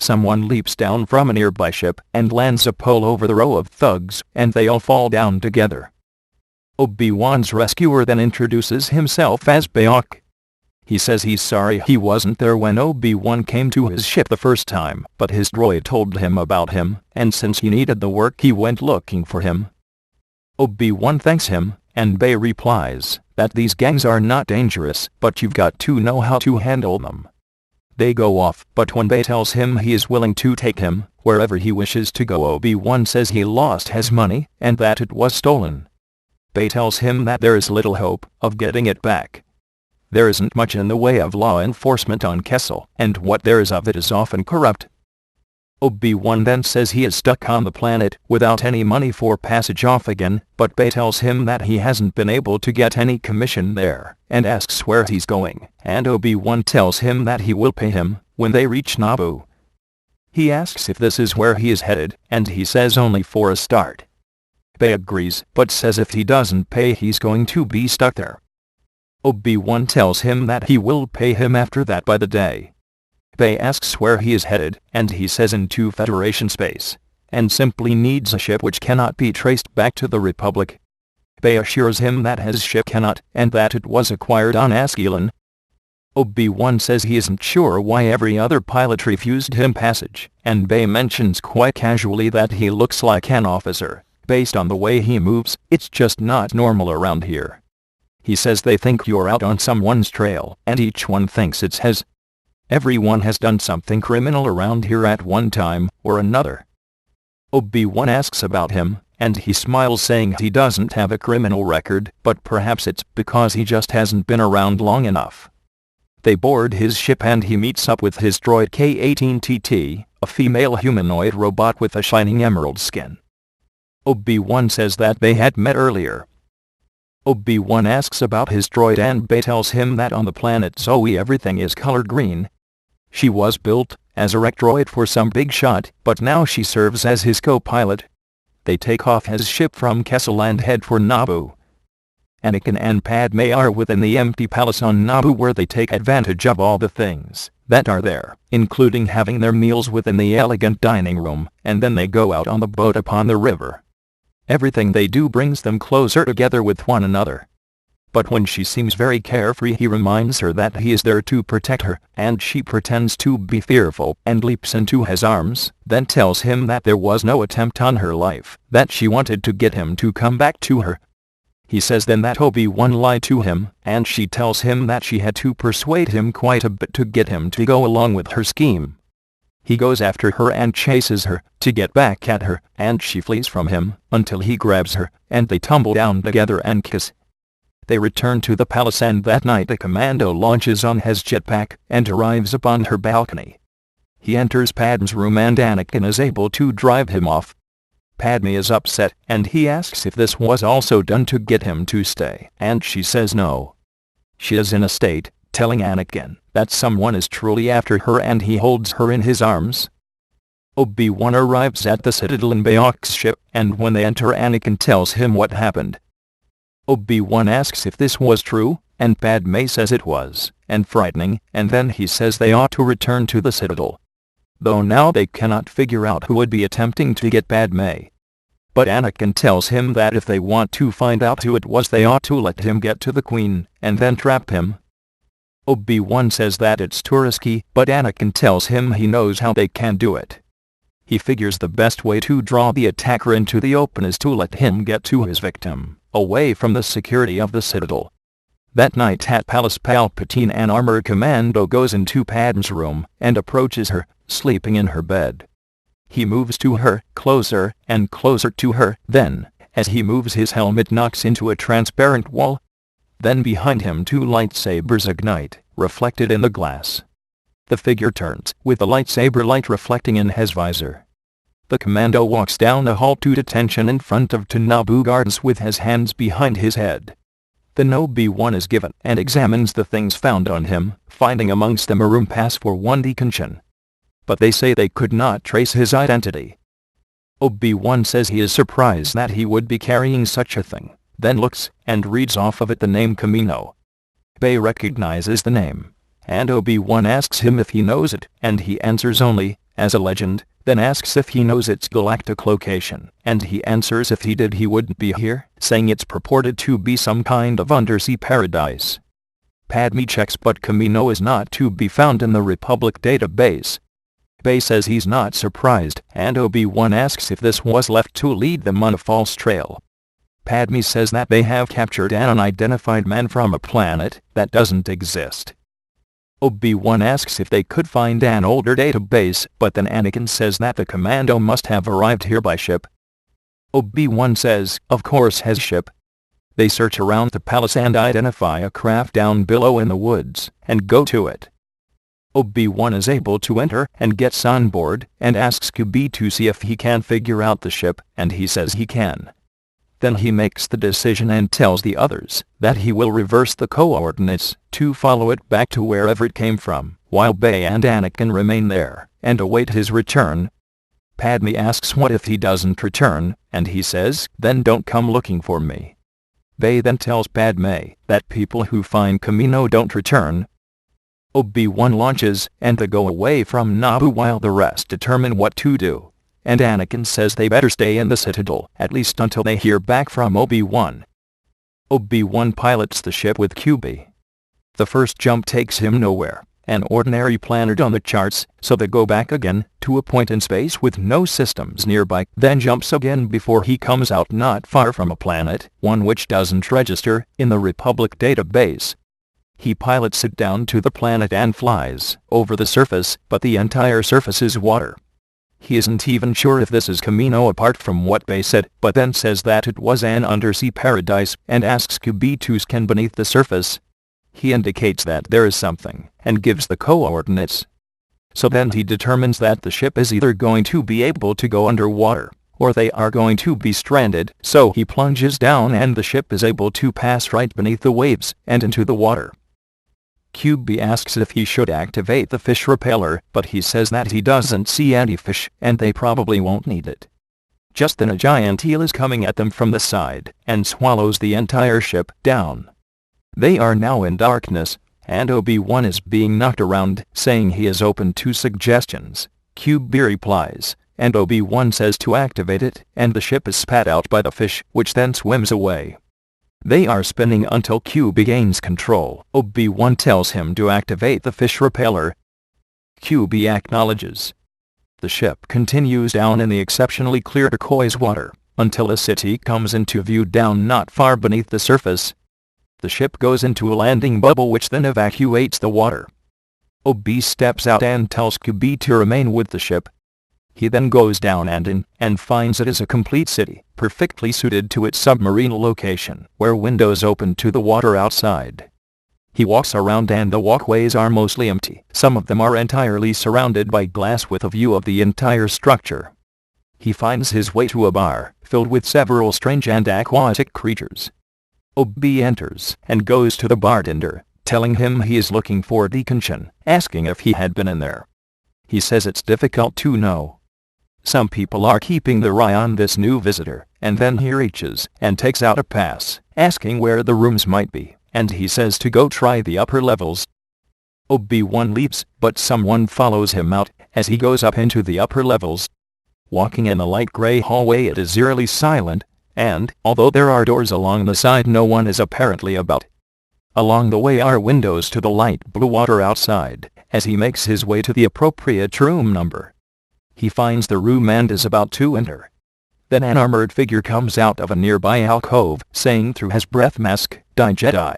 someone leaps down from a nearby ship and lands a pole over the row of thugs, and they all fall down together. Obi-Wan's rescuer then introduces himself as Bayok. He says he's sorry he wasn't there when Obi-Wan came to his ship the first time, but his droid told him about him, and since he needed the work he went looking for him. Obi-Wan thanks him, and Bay replies that these gangs are not dangerous, but you've got to know how to handle them. They go off, but when Bay tells him he is willing to take him wherever he wishes to go, Obi-Wan says he lost his money and that it was stolen. Bay tells him that there is little hope of getting it back. There isn't much in the way of law enforcement on Kessel, and what there is of it is often corrupt. Obi-Wan then says he is stuck on the planet without any money for passage off again, but Bay tells him that he hasn't been able to get any commission there, and asks where he's going, and Obi-Wan tells him that he will pay him when they reach Naboo. He asks if this is where he is headed, and he says only for a start. Bay agrees, but says if he doesn't pay he's going to be stuck there. Obi-Wan tells him that he will pay him after that by the day. Bay asks where he is headed, and he says into Federation space, and simply needs a ship which cannot be traced back to the Republic. Bay assures him that his ship cannot, and that it was acquired on Askelan. Obi-Wan says he isn't sure why every other pilot refused him passage, and Bay mentions quite casually that he looks like an officer. Based on the way he moves, it's just not normal around here. He says they think you're out on someone's trail, and each one thinks it's his. Everyone has done something criminal around here at one time or another. Obi-Wan asks about him, and he smiles saying he doesn't have a criminal record, but perhaps it's because he just hasn't been around long enough. They board his ship and he meets up with his droid K-18TT, a female humanoid robot with a shining emerald skin. Obi-Wan says that they had met earlier. Obi-Wan asks about his droid and Bay tells him that on the planet Zoe everything is colored green. She was built as a rec droid for some big shot, but now she serves as his co-pilot. They take off his ship from Kessel and head for Naboo. Anakin and Padme are within the empty palace on Naboo where they take advantage of all the things that are there, including having their meals within the elegant dining room, and then they go out on the boat upon the river. Everything they do brings them closer together with one another. But when she seems very carefree he reminds her that he is there to protect her, and she pretends to be fearful and leaps into his arms, then tells him that there was no attempt on her life, that she wanted to get him to come back to her. He says then that Obi-Wan lied to him, and she tells him that she had to persuade him quite a bit to get him to go along with her scheme. He goes after her and chases her to get back at her, and she flees from him until he grabs her, and they tumble down together and kiss. They return to the palace and that night the commando launches on his jetpack and arrives upon her balcony. He enters Padme's room and Anakin is able to drive him off. Padme is upset and he asks if this was also done to get him to stay, and she says no. She is in a state, telling Anakin that someone is truly after her and he holds her in his arms. Obi-Wan arrives at the Citadel in Bayok's ship, and when they enter Anakin tells him what happened. Obi-Wan asks if this was true, and Padme says it was, and frightening, and then he says they ought to return to the Citadel. Though now they cannot figure out who would be attempting to get Padme. But Anakin tells him that if they want to find out who it was they ought to let him get to the Queen, and then trap him. Obi-Wan says that it's too risky, but Anakin tells him he knows how they can do it. He figures the best way to draw the attacker into the open is to let him get to his victim, away from the security of the Citadel. That night at Palace Palpatine, an armored commando goes into Padme's room and approaches her, sleeping in her bed. He moves to her, closer and closer to her, then, as he moves his helmet knocks into a transparent wall. Then behind him two lightsabers ignite, reflected in the glass. The figure turns, with the lightsaber light reflecting in his visor. The commando walks down the hall to detention in front of Naboo guards with his hands behind his head. Then Obi-Wan is given and examines the things found on him, finding amongst them a room pass for one decontion. But they say they could not trace his identity. Obi-Wan says he is surprised that he would be carrying such a thing, then looks and reads off of it the name Kamino. Bay recognizes the name, and Obi-Wan asks him if he knows it, and he answers only, as a legend, then asks if he knows its galactic location, and he answers if he did he wouldn't be here, saying it's purported to be some kind of undersea paradise. Padme checks, but Kamino is not to be found in the Republic database. Bay says he's not surprised, and Obi-Wan asks if this was left to lead them on a false trail. Padme says that they have captured an unidentified man from a planet that doesn't exist. Obi-Wan asks if they could find an older database, but then Anakin says that the commando must have arrived here by ship. Obi-Wan says, of course has ship. They search around the palace and identify a craft down below in the woods, and go to it. Obi-Wan is able to enter and gets on board, and asks QB to see if he can figure out the ship, and he says he can. Then he makes the decision and tells the others that he will reverse the coordinates to follow it back to wherever it came from, while Bay and Anakin remain there and await his return. Padme asks what if he doesn't return, and he says, then don't come looking for me. Bay then tells Padme that people who find Kamino don't return. Obi-Wan launches, and they go away from Naboo while the rest determine what to do. And Anakin says they better stay in the Citadel, at least until they hear back from Obi-Wan. Obi-Wan pilots the ship with QB. The first jump takes him nowhere, an ordinary planet on the charts, so they go back again, to a point in space with no systems nearby, then jumps again before he comes out not far from a planet, one which doesn't register in the Republic database. He pilots it down to the planet and flies over the surface, but the entire surface is water. He isn't even sure if this is Kamino apart from what Bay said, but then says that it was an undersea paradise and asks QB to scan beneath the surface. He indicates that there is something and gives the coordinates. So then he determines that the ship is either going to be able to go underwater, or they are going to be stranded, so he plunges down and the ship is able to pass right beneath the waves and into the water. QB asks if he should activate the fish repeller, but he says that he doesn't see any fish, and they probably won't need it. Just then a giant eel is coming at them from the side, and swallows the entire ship down. They are now in darkness, and Obi-Wan is being knocked around, saying he is open to suggestions. QB replies, and Obi-Wan says to activate it, and the ship is spat out by the fish, which then swims away. They are spinning until QB gains control. Obi-Wan tells him to activate the fish repeller. QB acknowledges. The ship continues down in the exceptionally clear turquoise water, until a city comes into view down not far beneath the surface. The ship goes into a landing bubble which then evacuates the water. Obi steps out and tells QB to remain with the ship. He then goes down and in, and finds it is a complete city, perfectly suited to its submarine location, where windows open to the water outside. He walks around and the walkways are mostly empty. Some of them are entirely surrounded by glass with a view of the entire structure. He finds his way to a bar, filled with several strange and aquatic creatures. Obi enters, and goes to the bartender, telling him he is looking for Deacon, asking if he had been in there. He says it's difficult to know. Some people are keeping their eye on this new visitor, and then he reaches and takes out a pass, asking where the rooms might be, and he says to go try the upper levels. Obi-Wan leaves, but someone follows him out as he goes up into the upper levels. Walking in a light gray hallway, it is eerily silent, and, although there are doors along the side, no one is apparently about. Along the way are windows to the light blue water outside, as he makes his way to the appropriate room number. He finds the room and is about to enter. Then an armored figure comes out of a nearby alcove, saying through his breath mask, "Die Jedi."